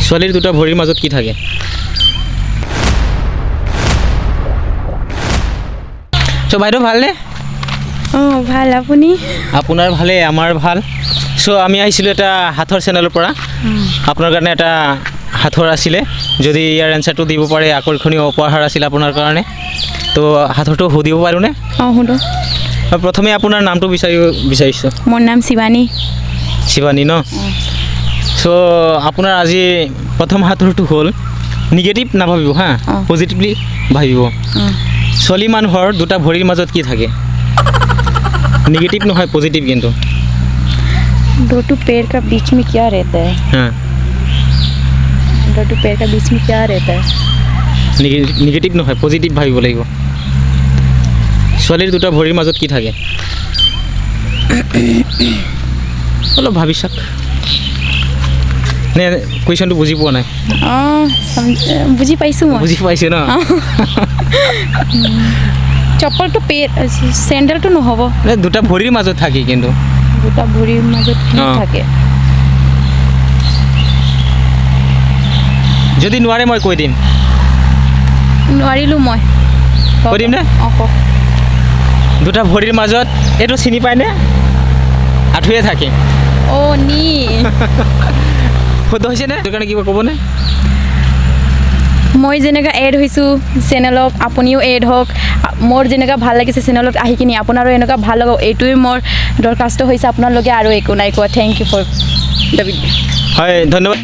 ছোৱালীৰ দুটা ভৰিৰ মাজত কি থাকে? চ' বাইদেউ ভালনে? অঁ ভাল। আপুনি? আপোনাৰ ভালে, আমাৰ ভাল। চ' আমি আহিছিলোঁ এটা হাতৰ চেনেলৰ পৰা। আপোনাৰ কাৰণে এটা হাতৰ আছিলে, যদি ইয়াৰ এনচাৰটো দিব পাৰে আকৰ্ষণীয় উপহাৰ আছিল আপোনাৰ কাৰণে। তো হাতৰটো সুধিব পাৰোঁনে? অঁ সুধো। প্ৰথমে আপোনাৰ নামটো বিচাৰিছোঁ। মোৰ নাম শিৱানী। শিৱানী ন? চ' আপোনাৰ আজি প্ৰথম হাতৰটো হ'ল নিগেটিভ নাভাবিব হা, পজিটিভলি ভাবিব। ছোৱালী মানুহৰ দুটা ভৰিৰ মাজত কি থাকে? निगेटिव নহয়, पॉजिटिव কিন্তু। दो टू पैर का बीच में क्या रहता है? हाँ, दो टू पैर का बीच में क्या रहता है? निगेटिव নহয়, पॉजिटिव ভাবিব লাগিব। ছোৱালীৰ দুটা ভৰিৰ মাজত কি থাকে? অলপ ভাবি চাওক। নে কুৱেশ্যনটো বুজি পোৱা নাই? অঁ বুজি পাইছোঁ মই। বুজি পাইছে ন? চপ্পলটো চেণ্ডেলটো নহ'ব। দুটা ভৰিৰ মাজত থাকে কিন্তু। দুটা ভৰিৰ মাজত কি থাকে? যদি নোৱাৰে মই কৈ দিম। নোৱাৰিলোঁ মই। কৈ দিম নে? অঁ কওক। দুটা ভৰিৰ মাজত এইটো চিনি পায়নে? আঁঠুৱে থাকে। অ' নি শুদ্ধ হৈছেনে? সেইটো কাৰণে কিবা ক'বনে? মই যেনেকৈ এড হৈছোঁ চেনেলত, আপুনিও এড হওক। মোৰ যেনেকৈ ভাল লাগিছে চেনেলত আহি কিনি আপোনাৰো এনেকুৱা ভাল লাগক, এইটোৱে মোৰ দৰখাস্ত হৈছে। আপোনালোকে আৰু একো নাই কোৱা। Thank you for the video'. হয়, ধন্যবাদ।